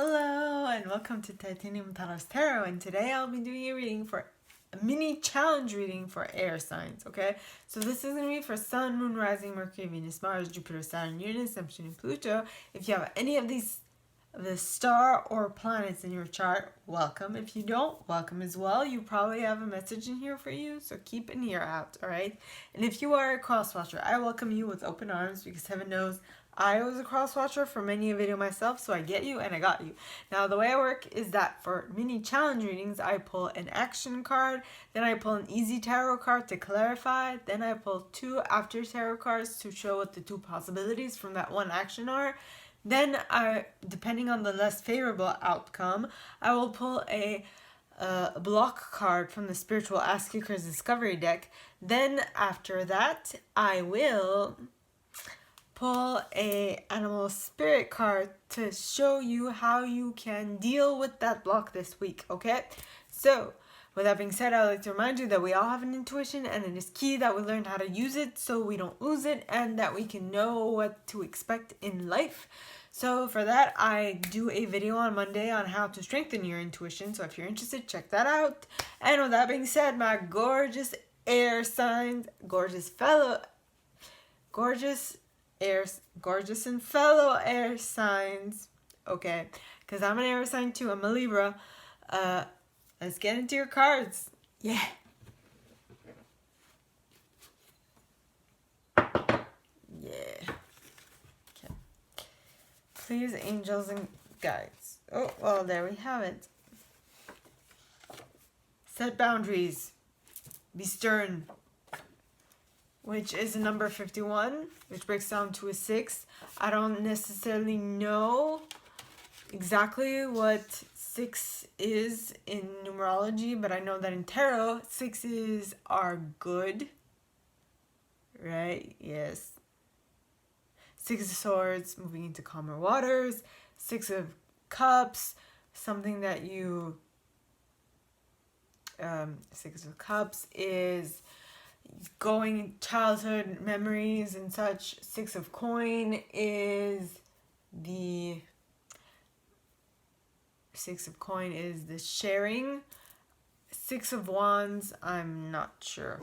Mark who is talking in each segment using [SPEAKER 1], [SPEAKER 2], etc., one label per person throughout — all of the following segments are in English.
[SPEAKER 1] Hello and welcome to Titanium Taro's Tarot, and today I'll be doing a reading for a mini challenge reading for air signs, okay? So this is going to be for Sun, Moon, Rising, Mercury, Venus, Mars, Jupiter, Saturn, Uranus, Neptune, and Pluto. If you have any of these, the star or planets in your chart, welcome. If you don't, welcome as well. You probably have a message in here for you, so keep an ear out, alright? And if you are a cross watcher, I welcome you with open arms because heaven knows I was a cross watcher for many a video myself, so I get you and I got you. Now the way I work is that for mini challenge readings, I pull an action card, then I pull an easy tarot card to clarify, then I pull two after tarot cards to show what the two possibilities from that one action are. Then depending on the less favorable outcome, I will pull a block card from the Spiritual Ask Seekers Discovery deck. Then after that, I will pull a animal spirit card to show you how you can deal with that block this week, okay? So with that being said, I'd like to remind you that we all have an intuition, and it is key that we learn how to use it so we don't lose it and that we can know what to expect in life. So for that, I do a video on Monday on how to strengthen your intuition, so if you're interested, check that out. And with that being said, my gorgeous air signs, gorgeous and fellow air signs, okay, because I'm an air sign too, I'm a Libra. Let's get into your cards. Yeah. Okay. Please, angels and guides. Oh, well, there we have it. Set boundaries. Be stern, which is a number 51, which breaks down to a 6. I don't necessarily know exactly what 6 is in numerology, but I know that in tarot, 6s are good, right? Yes. 6 of Swords, moving into calmer waters. 6 of Cups, something that you... 6 of Cups is going childhood memories and such. 6 of Coin is the sharing. 6 of Wands, I'm not sure.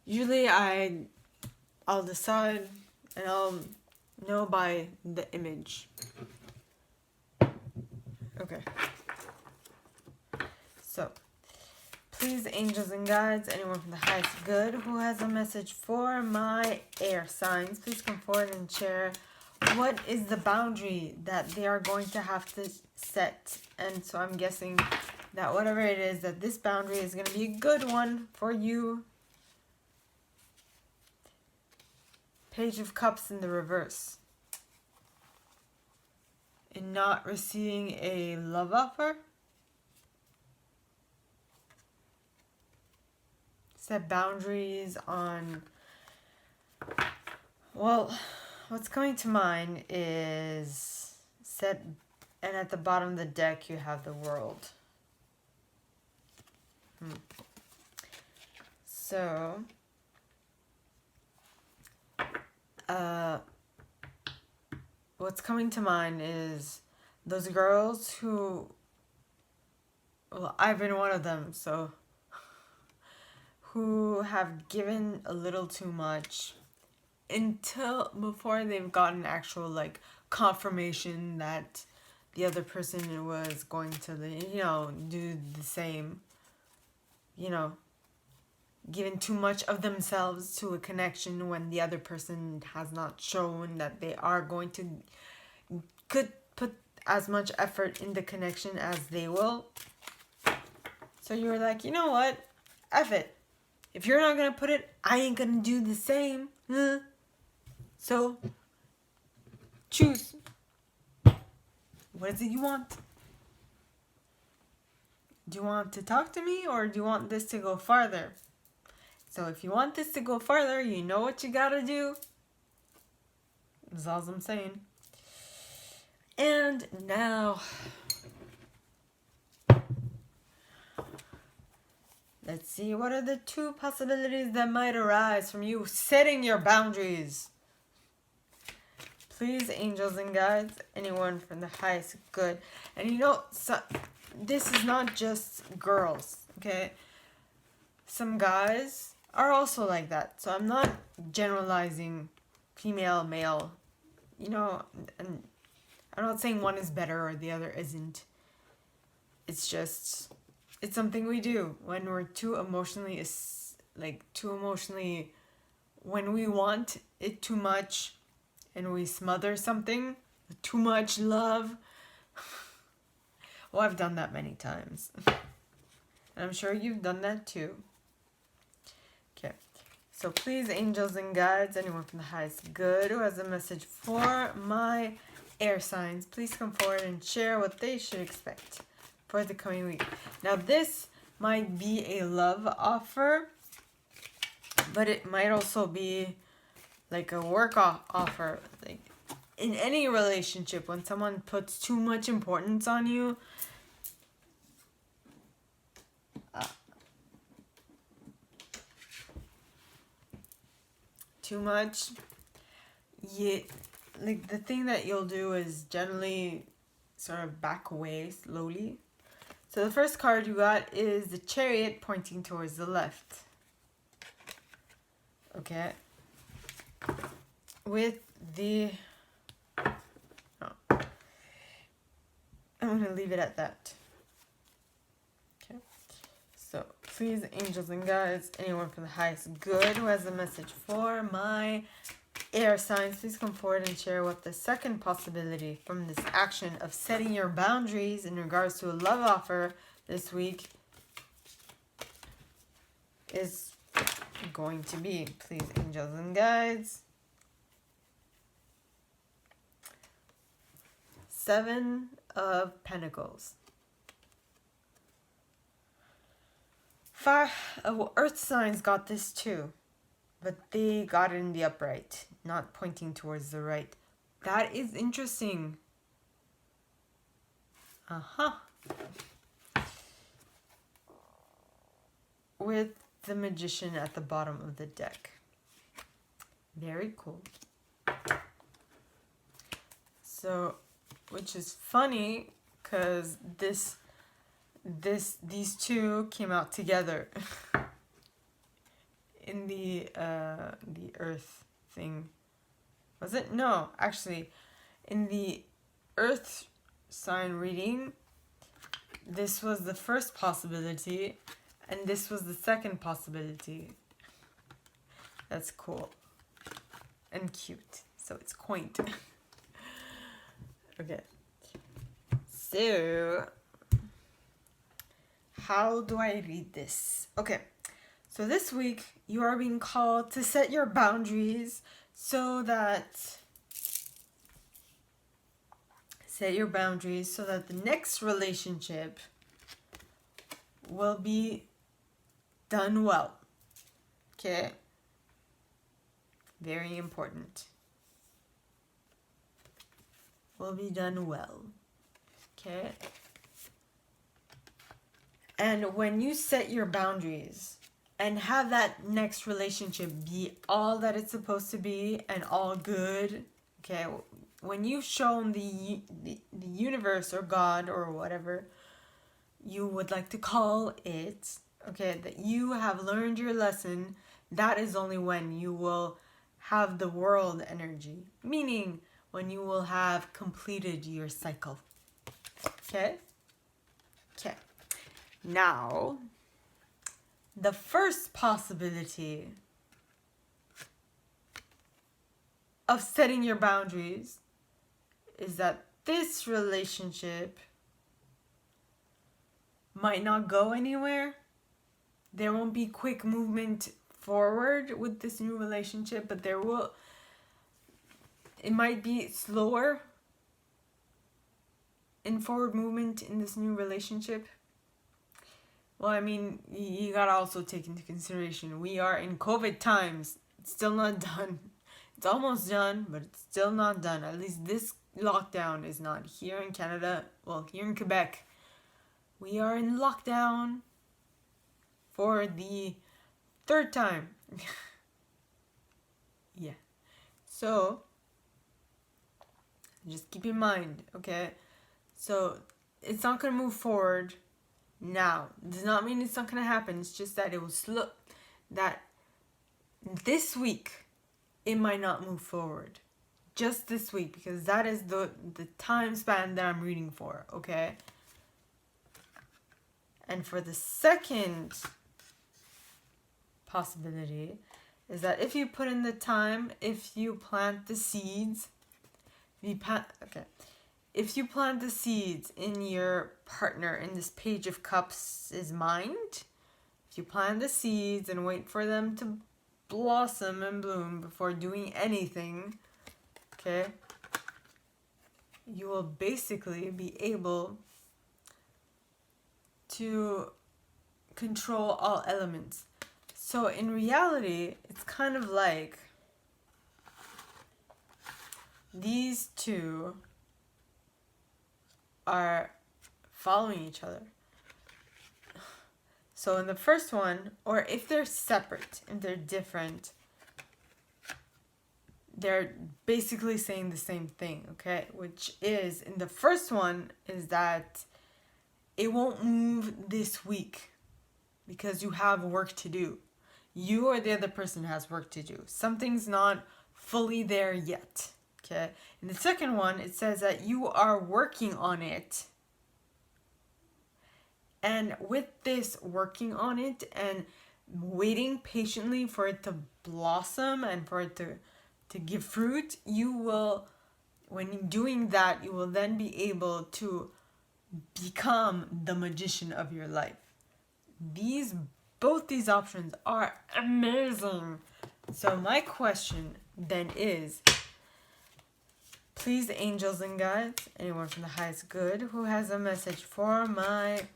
[SPEAKER 1] Usually I'll decide and I'll know by the image. Okay. So, please, angels and guides, anyone from the highest good who has a message for my air signs, please come forward and share what is the boundary that they are going to have to set. And so I'm guessing that whatever it is, that this boundary is going to be a good one for you. Page of Cups in the reverse. In not receiving a love offer. Set boundaries on... Well, what's coming to mind is set... And at the bottom of the deck, you have the World. So... what's coming to mind is those girls who, well, I've been one of them, so, who have given a little too much before they've gotten actual, like, confirmation that the other person was going to, do the same, given too much of themselves to a connection when the other person has not shown that they are going to could put as much effort in the connection as they will. So you were like, you know what? F it. If you're not going to put it, I ain't going to do the same. So choose. What is it you want? Do you want to talk to me, or do you want this to go farther? So if you want this to go farther, you know what you gotta do. That's all I'm saying. And now, Let's see, what are the two possibilities that might arise from you setting your boundaries? Please, angels and guides, anyone from the highest good. And you know, so, this is not just girls, okay? Some guys are also like that. So I'm not generalizing female, male, you know, and I'm not saying one is better or the other isn't. It's just, it's something we do when we're too emotionally, when we want it too much and we smother something, too much love. Well, I've done that many times. And I'm sure you've done that too. Okay. So please, angels and guides, anyone from the highest good who has a message for my air signs, please come forward and share what they should expect for the coming week. Now, this might be a love offer, but it might also be like a work offer. Like in any relationship, when someone puts too much importance on you, too much, like the thing that you'll do is generally sort of back away slowly. So the first card you got is the Chariot pointing towards the left. Okay. With the... Oh. I'm going to leave it at that. Okay. So please, angels and guides, anyone from the highest good who has a message for my air signs, please come forward and share what the second possibility from this action of setting your boundaries in regards to a love offer this week is going to be. Please, angels and guides. 7 of Pentacles. Earth signs got this too. But they got it in the upright, not pointing towards the right. That is interesting. With the Magician at the bottom of the deck. Very cool. So, which is funny, because these two came out together. In the Earth thing. Was it? No, actually, in the Earth sign reading, this was the first possibility, and this was the second possibility. That's cool. And cute. So it's quaint. Okay. So, how do I read this? Okay. So this week, you are being called to set your boundaries so that the next relationship will be done well. Okay? Very important. Will be done well. Okay? And when you set your boundaries and have that next relationship be all that it's supposed to be and all good, okay? When you've shown the universe or God or whatever you would like to call it, okay, that you have learned your lesson, that is only when you will have the world energy. Meaning, when you will have completed your cycle. Okay? Okay. Now, the first possibility of setting your boundaries is that this relationship might not go anywhere. There won't be quick movement forward with this new relationship, but it might be slower in forward movement in this new relationship. Well, I mean, you gotta also take into consideration, we are in COVID times. It's still not done. It's almost done, but it's still not done. At least this lockdown is not. Here in Canada, well, here in Quebec, we are in lockdown. for the third time. Yeah. So, just keep in mind, okay? So, it's not going to move forward now. Does not mean it's not going to happen. It's just that it will slow. That this week, it might not move forward. Just this week, because that is the time span that I'm reading for, okay? And for the second possibility is that if you put in the time, if you plant the seeds, if you plant the seeds in your partner, in this Page of Cups' mind, if you plant the seeds and wait for them to blossom and bloom before doing anything, okay, you will basically be able to control all elements. So in reality, it's kind of like these two are following each other. So in the first one, or if they're separate, if they're different, they're basically saying the same thing, okay? Which is, in the first one, is that it won't move this week because you have work to do. You or the other person has work to do. Something's not fully there yet, okay? In the second one, it says that you are working on it. And with this working on it and waiting patiently for it to blossom and for it to give fruit, you will, when doing that, you will then be able to become the magician of your life. Both these options are amazing. So my question then is, please, angels and guides, anyone from the highest good who has a message for my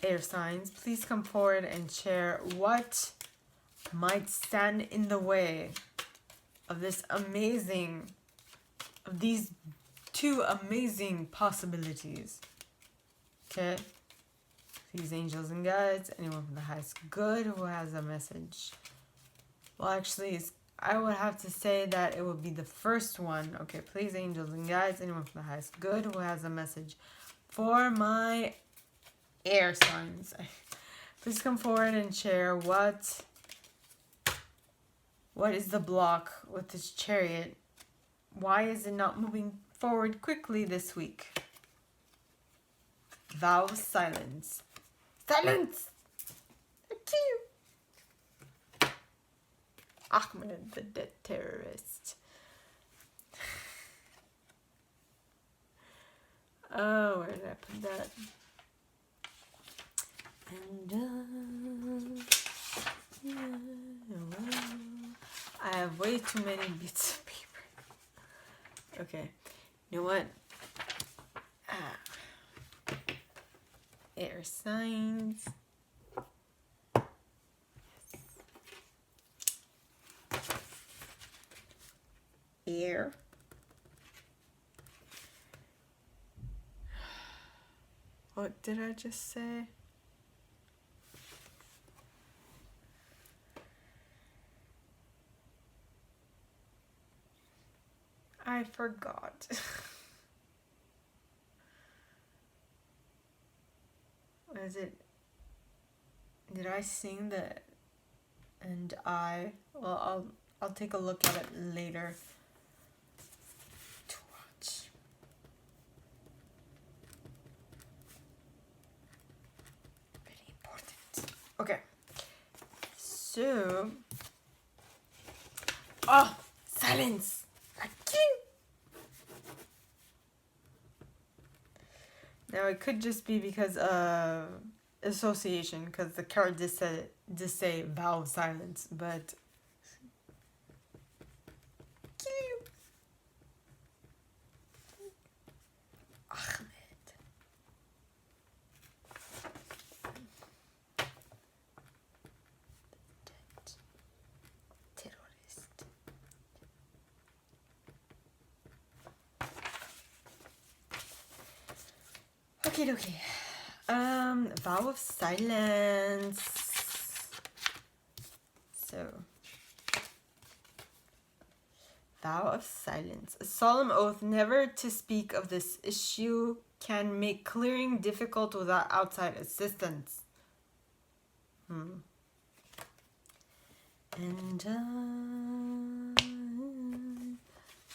[SPEAKER 1] air signs, please come forward and share what might stand in the way of these two amazing possibilities. Okay? Please, angels and guides, anyone from the highest good who has a message. Well, actually, I would have to say that it would be the first one. Okay, please, angels and guides, anyone from the highest good who has a message for my air signs. Please come forward and share what is the block with this Chariot. Why is it not moving forward quickly this week? Vow of silence. Silence! Thank you. Ahmed, the dead terrorist. Oh, where did I put that? And I have way too many bits of paper. Okay, you know what? Air signs. Air. What did I just say? I forgot. What is it? Did I sing the and I? Well, I'll take a look at it later to watch. Very important. Okay. So, silence. Now it could just be because of association, because the card just say vow of silence, but Ahmed. Terrorist. Okay. Vow of silence. So, vow of silence. A solemn oath never to speak of this issue can make clearing difficult without outside assistance. And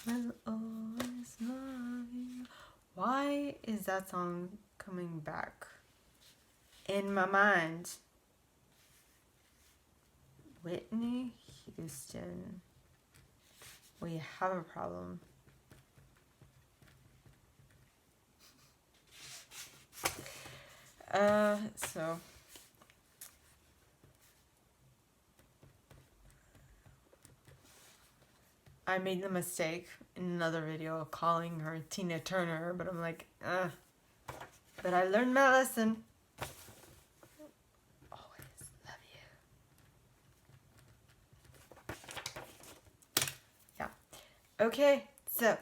[SPEAKER 1] I will always love you. Why is that song coming back in my mind? Whitney Houston. We have a problem. So I made the mistake in another video of calling her Tina Turner, but I'm like, but I learned my lesson. Always love you. Yeah. Okay, so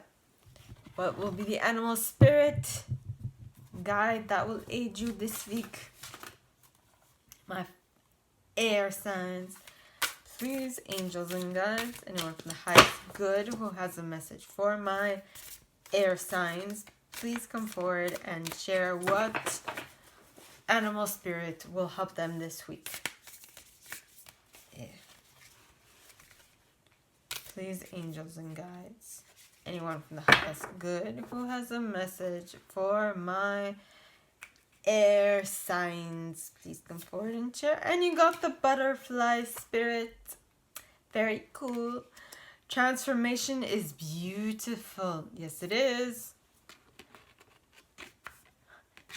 [SPEAKER 1] what will be the animal spirit guide that will aid you this week? My air signs. Please, angels and guides, anyone from the highest good who has a message for my air signs, please come forward and share what animal spirit will help them this week. Yeah. Please, angels and guides, anyone from the highest good who has a message for my air signs, please come forward and share. And you got the butterfly spirit. Very cool. Transformation is beautiful. Yes, it is.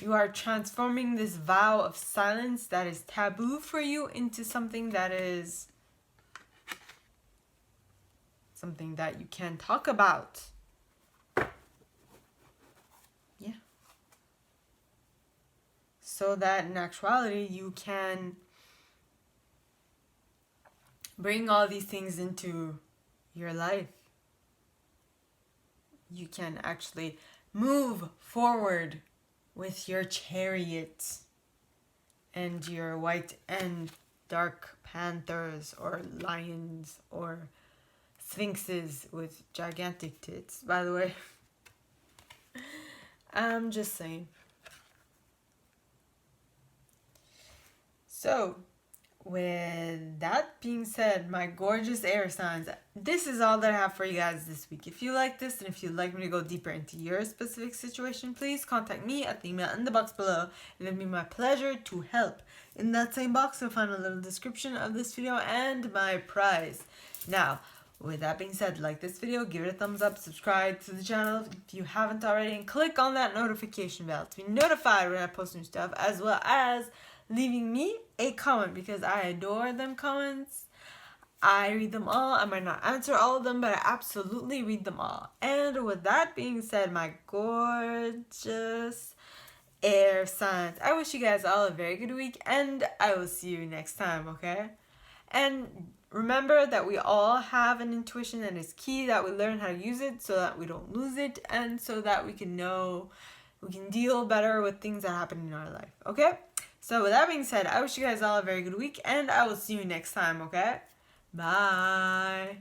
[SPEAKER 1] You are transforming this vow of silence that is taboo for you into something that is something that you can talk about. Yeah. So that in actuality you can bring all these things into your life. You can actually move forward with your chariot and your white and dark panthers or lions or sphinxes with gigantic tits, by the way. I'm just saying. So, with that being said, my gorgeous air signs, this is all that I have for you guys this week. If you like this and if you'd like me to go deeper into your specific situation, please contact me at the email in the box below, and it'll be my pleasure to help. In that same box, you'll find a little description of this video and my prize. Now, with that being said, like this video, give it a thumbs up, subscribe to the channel if you haven't already, and click on that notification bell to be notified when I post new stuff, as well as leaving me a comment, because I adore them comments. I read them all. I might not answer all of them, but I absolutely read them all. And with that being said, my gorgeous air signs, I wish you guys all a very good week, and I will see you next time, okay? And remember that we all have an intuition, and it's key that we learn how to use it so that we don't lose it, and so that we can know, we can deal better with things that happen in our life, okay? So with that being said, I wish you guys all a very good week, and I will see you next time, okay? Bye.